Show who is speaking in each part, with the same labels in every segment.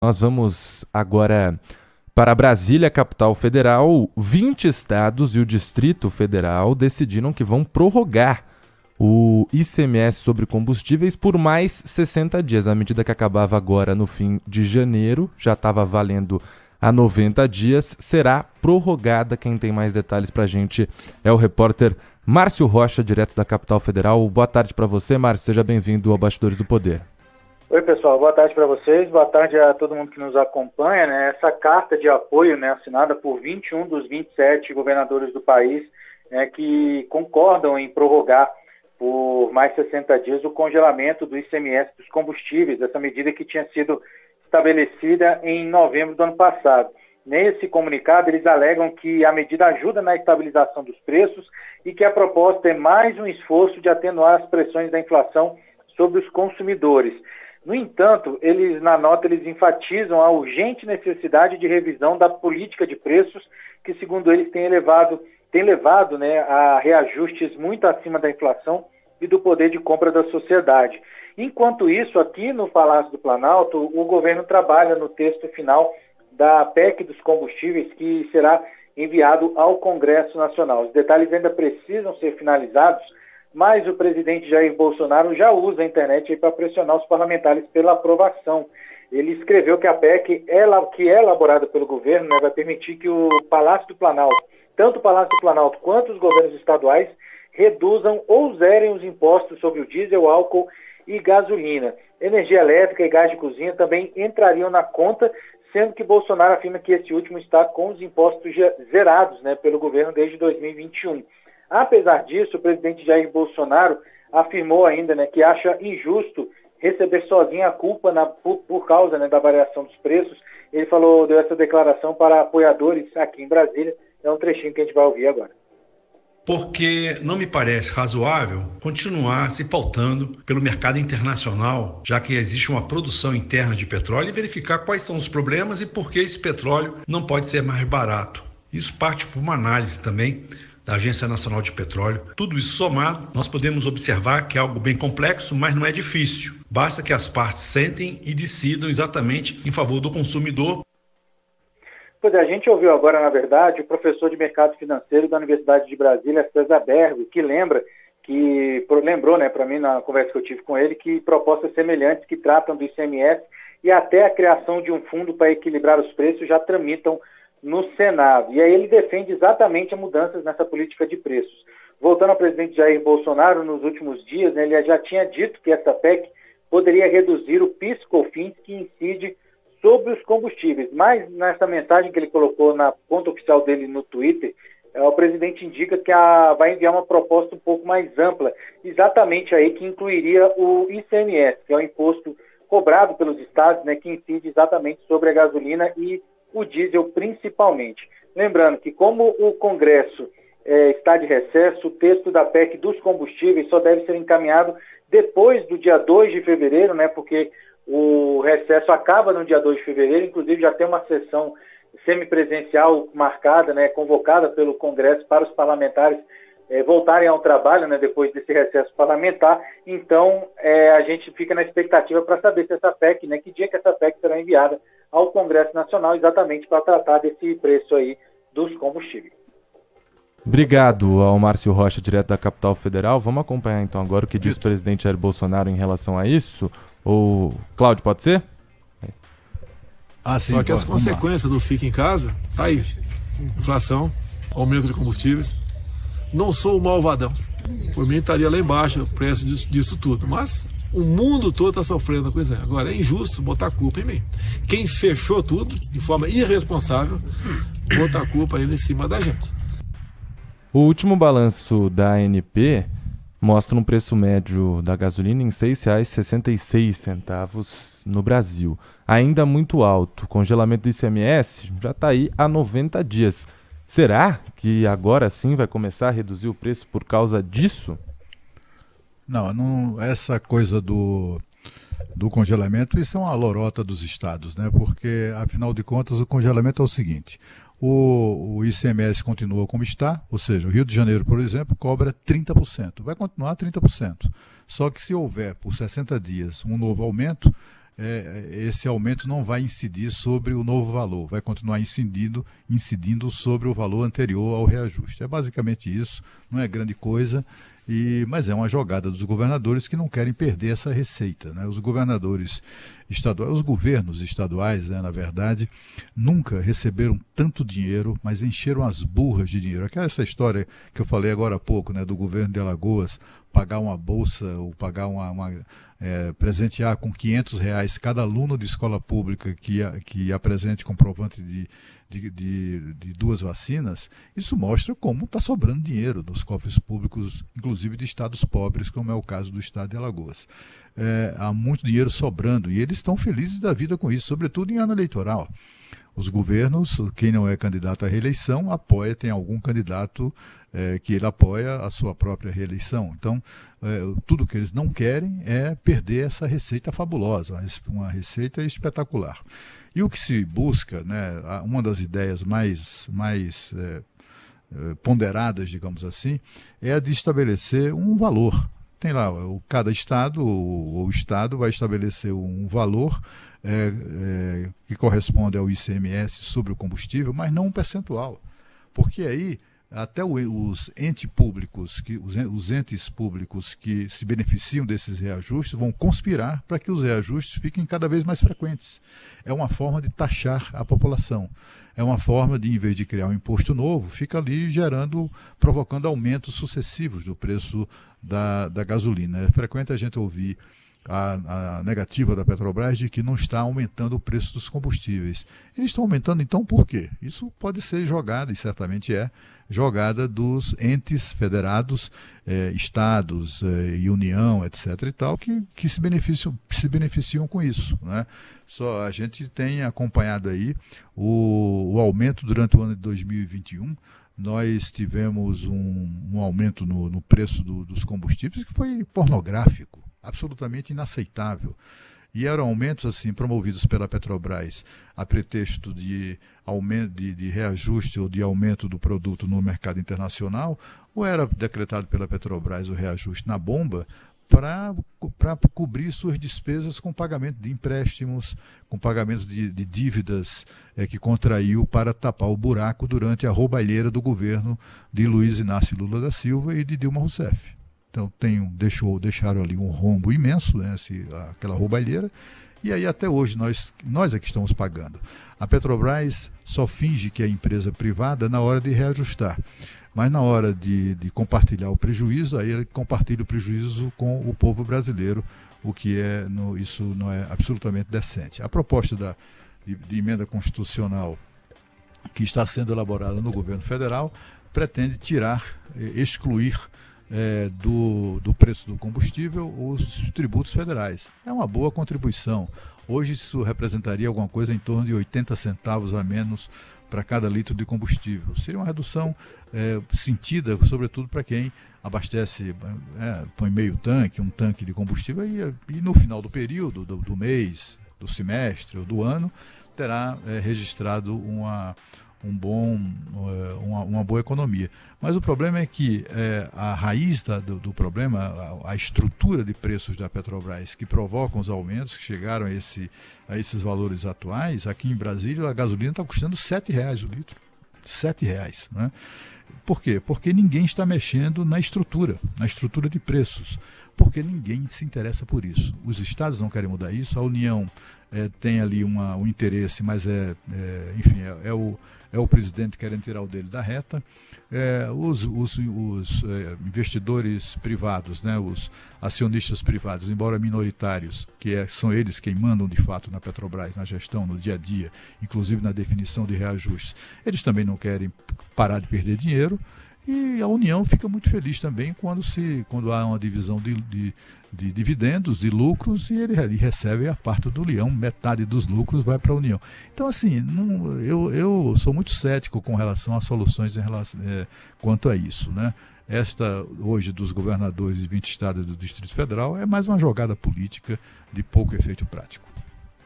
Speaker 1: Nós vamos agora para Brasília, capital federal. 20 estados e o Distrito Federal decidiram que vão prorrogar o ICMS sobre combustíveis por mais 60 dias. A medida que acabava agora no fim de janeiro, já estava valendo há 90 dias, será prorrogada. Quem tem mais detalhes para a gente é o repórter Márcio Rocha, direto da capital federal. Boa tarde para você, Márcio. Seja bem-vindo ao Bastidores do Poder.
Speaker 2: Oi, pessoal. Boa tarde para vocês. Boa tarde a todo mundo que nos acompanha. Essa carta de apoio, assinada por 21 dos 27 governadores do país, que concordam em prorrogar por mais 60 dias o congelamento do ICMS dos combustíveis, essa medida que tinha sido estabelecida em novembro do ano passado. Nesse comunicado, eles alegam que a medida ajuda na estabilização dos preços e que a proposta é mais um esforço de atenuar as pressões da inflação sobre os consumidores. No entanto, na nota eles enfatizam a urgente necessidade de revisão da política de preços, que, segundo eles, tem levado a reajustes muito acima da inflação e do poder de compra da sociedade. Enquanto isso, aqui no Palácio do Planalto, o governo trabalha no texto final da PEC dos combustíveis, que será enviado ao Congresso Nacional. Os detalhes ainda precisam ser finalizados, mas o presidente Jair Bolsonaro já usa a internet para pressionar os parlamentares pela aprovação. Ele escreveu que a PEC, que é elaborada pelo governo, vai permitir que o Palácio do Planalto, tanto o Palácio do Planalto quanto os governos estaduais, reduzam ou zerem os impostos sobre o diesel, álcool e gasolina. Energia elétrica e gás de cozinha também entrariam na conta, sendo que Bolsonaro afirma que esse último está com os impostos zerados pelo governo desde 2021. Apesar disso, o presidente Jair Bolsonaro afirmou ainda que acha injusto receber sozinho a culpa por causa da variação dos preços. Ele deu essa declaração para apoiadores aqui em Brasília. É um trechinho que a gente vai ouvir agora.
Speaker 3: Porque não me parece razoável continuar se pautando pelo mercado internacional, já que existe uma produção interna de petróleo, e verificar quais são os problemas e por que esse petróleo não pode ser mais barato. Isso parte por uma análise também da Agência Nacional de Petróleo. Tudo isso somado, nós podemos observar que é algo bem complexo, mas não é difícil. Basta que as partes sentem e decidam exatamente em favor do consumidor.
Speaker 2: Pois é, a gente ouviu agora, na verdade, o professor de mercado financeiro da Universidade de Brasília, César Bergo, que lembrou para mim, na conversa que eu tive com ele, que propostas semelhantes que tratam do ICMS e até a criação de um fundo para equilibrar os preços já tramitam no Senado. E aí ele defende exatamente as mudanças nessa política de preços. Voltando ao presidente Jair Bolsonaro, nos últimos dias, ele já tinha dito que essa PEC poderia reduzir o PIS/COFINS que incide sobre os combustíveis. Mas nessa mensagem que ele colocou na conta oficial dele no Twitter, o presidente indica que vai enviar uma proposta um pouco mais ampla, exatamente aí que incluiria o ICMS, que é o imposto cobrado pelos estados, que incide exatamente sobre a gasolina e o diesel principalmente. Lembrando que, como o Congresso está de recesso, o texto da PEC dos combustíveis só deve ser encaminhado depois do dia 2 de fevereiro, porque o recesso acaba no dia 2 de fevereiro, inclusive já tem uma sessão semipresencial marcada, convocada pelo Congresso para os parlamentares voltarem ao trabalho, depois desse recesso parlamentar. Então, a gente fica na expectativa para saber se essa PEC, que dia que essa PEC será enviada ao Congresso Nacional, exatamente para tratar desse preço aí dos combustíveis.
Speaker 1: Obrigado ao Márcio Rocha, direto da capital federal. Vamos acompanhar então agora o que diz o presidente Jair Bolsonaro em relação a isso. Ou Cláudio, pode ser?
Speaker 4: Sim, só que as consequências do Fica em Casa, tá aí. Inflação, aumento de combustíveis. Não sou o malvadão. Por mim estaria lá embaixo o preço disso tudo. Mas o mundo todo está sofrendo com isso. Agora é injusto botar a culpa em mim. Quem fechou tudo de forma irresponsável, botar a culpa ainda em cima da gente.
Speaker 1: O último balanço da ANP mostra um preço médio da gasolina em R$ 6,66 no Brasil. Ainda muito alto. O congelamento do ICMS já está aí há 90 dias. Será que agora sim vai começar a reduzir o preço por causa disso?
Speaker 5: Não, essa coisa do congelamento, isso é uma lorota dos estados, Porque, afinal de contas, o congelamento é o seguinte: o ICMS continua como está, ou seja, o Rio de Janeiro, por exemplo, cobra 30%, vai continuar 30%. Só que se houver, por 60 dias, um novo aumento, esse aumento não vai incidir sobre o novo valor, vai continuar incidindo sobre o valor anterior ao reajuste. É basicamente isso, não é grande coisa, mas é uma jogada dos governadores que não querem perder essa receita, né? Os governadores estaduais, os governos estaduais, né, na verdade, nunca receberam tanto dinheiro, mas encheram as burras de dinheiro. Essa história que eu falei agora há pouco, né, do governo de Alagoas, pagar uma bolsa ou pagar presentear com R$500 cada aluno de escola pública que apresente comprovante de 2 vacinas, isso mostra como está sobrando dinheiro nos cofres públicos, inclusive de estados pobres, como é o caso do estado de Alagoas. Há muito dinheiro sobrando e eles estão felizes da vida com isso, sobretudo em ano eleitoral. Os governos, quem não é candidato à reeleição, tem algum candidato que ele apoia a sua própria reeleição. Então, tudo que eles não querem é perder essa receita fabulosa, uma receita espetacular. E o que se busca, né, uma das ideias mais ponderadas, digamos assim, é a de estabelecer um valor. Tem lá, cada estado, o estado vai estabelecer um valor que corresponde ao ICMS sobre o combustível, mas não um percentual. Porque aí até os entes públicos que se beneficiam desses reajustes vão conspirar para que os reajustes fiquem cada vez mais frequentes. É uma forma de taxar a população. É uma forma de, em vez de criar um imposto novo, fica ali provocando aumentos sucessivos do preço da gasolina. É frequente a gente ouvir a negativa da Petrobras de que não está aumentando o preço dos combustíveis. Eles estão aumentando, então, por quê? Isso pode ser jogada, e certamente é, jogada dos entes federados, estados e União, etc. e tal, que se beneficiam com isso, né? Só a gente tem acompanhado aí o aumento durante o ano de 2021. Nós tivemos um aumento no preço dos combustíveis que foi pornográfico, absolutamente inaceitável. E eram aumentos assim promovidos pela Petrobras a pretexto de aumento de reajuste ou de aumento do produto no mercado internacional, ou era decretado pela Petrobras o reajuste na bomba para cobrir suas despesas com pagamento de empréstimos, com pagamento de dívidas que contraiu para tapar o buraco durante a roubalheira do governo de Luiz Inácio Lula da Silva e de Dilma Rousseff. Então deixaram ali um rombo imenso, né, aquela roubalheira, e aí até hoje nós é que estamos pagando. A Petrobras só finge que é empresa privada na hora de reajustar, mas na hora de compartilhar o prejuízo, aí ele compartilha o prejuízo com o povo brasileiro, o que isso não é absolutamente decente. A proposta de emenda constitucional que está sendo elaborada no governo federal pretende excluir do preço do combustível os tributos federais. É uma boa contribuição. Hoje isso representaria alguma coisa em torno de 80 centavos a menos para cada litro de combustível. Seria uma redução sentida, sobretudo para quem abastece, põe meio tanque, um tanque de combustível e no final do período, do mês, do semestre ou do ano, terá registrado uma boa economia. Mas o problema é que a raiz do problema, a estrutura de preços da Petrobras que provocam os aumentos que chegaram a esses valores atuais, aqui em Brasília a gasolina está custando R$7 o litro. R$7, né? Por quê? Porque ninguém está mexendo na estrutura de preços, porque ninguém se interessa por isso. Os estados não querem mudar isso, a União tem ali um interesse, mas enfim, é o presidente querendo tirar o dele da reta. Os investidores privados, né, os acionistas privados, embora minoritários, são eles quem mandam de fato na Petrobras, na gestão, no dia a dia, inclusive na definição de reajustes, eles também não querem parar de perder dinheiro. E a União fica muito feliz também quando há uma divisão de dividendos, de lucros, e ele recebe a parte do União, metade dos lucros vai para a União. Então, assim, eu sou muito cético com relação às soluções quanto a isso, né? Esta, hoje, dos governadores de 20 estados do Distrito Federal, é mais uma jogada política de pouco efeito prático.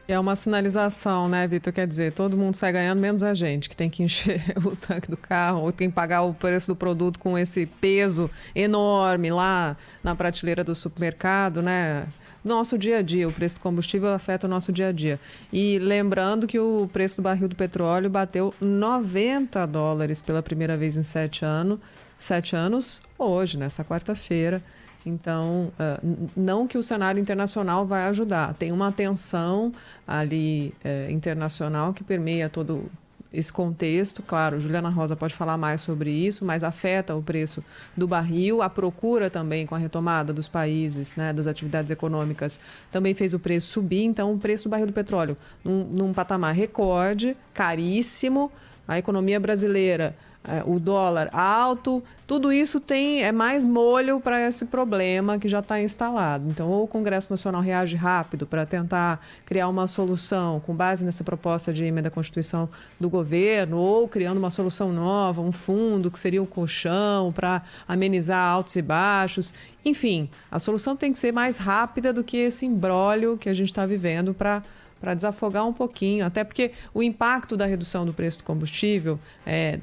Speaker 6: É uma sinalização, né, Vitor? Quer dizer, todo mundo sai ganhando, menos a gente, que tem que encher o tanque do carro, ou tem que pagar o preço do produto com esse peso enorme lá na prateleira do supermercado, né? nosso dia a dia. O preço do combustível afeta o nosso dia a dia. E lembrando que o preço do barril do petróleo bateu $90 pela primeira vez em 7 anos, hoje, nessa quarta-feira. Então, não que o cenário internacional vai ajudar. Tem uma tensão ali internacional que permeia todo esse contexto. Claro, Juliana Rosa pode falar mais sobre isso, mas afeta o preço do barril. A procura também, com a retomada dos países, né, das atividades econômicas, também fez o preço subir. Então, o preço do barril do petróleo num patamar recorde, caríssimo. A economia brasileira, o dólar alto, tudo isso é mais molho para esse problema que já está instalado. Então, ou o Congresso Nacional reage rápido para tentar criar uma solução com base nessa proposta de emenda à Constituição do governo, ou criando uma solução nova, um fundo que seria o colchão para amenizar altos e baixos. Enfim, a solução tem que ser mais rápida do que esse imbróglio que a gente está vivendo para desafogar um pouquinho, até porque o impacto da redução do preço do combustível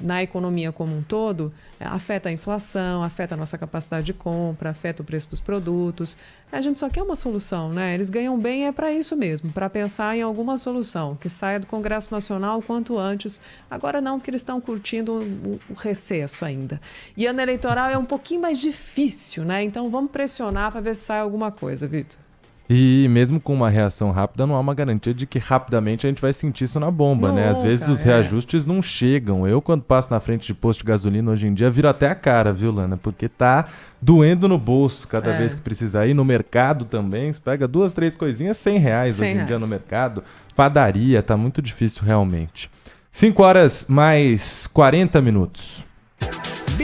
Speaker 6: na economia como um todo afeta a inflação, afeta a nossa capacidade de compra, afeta o preço dos produtos. A gente só quer uma solução, né? Eles ganham bem para isso mesmo, para pensar em alguma solução que saia do Congresso Nacional o quanto antes. Agora não, que eles estão curtindo o recesso ainda. E ano eleitoral é um pouquinho mais difícil, né? Então vamos pressionar para ver se sai alguma coisa, Vitor.
Speaker 1: E mesmo com uma reação rápida, não há uma garantia de que rapidamente a gente vai sentir isso na bomba, né? Às vezes os reajustes não chegam. Eu, quando passo na frente de posto de gasolina hoje em dia, viro até a cara, viu, Lana? Porque tá doendo no bolso cada vez que precisa ir. No mercado também, você pega 2, 3 coisinhas, R$100 hoje em dia no mercado. Padaria, tá muito difícil realmente. 5 horas mais 40 minutos.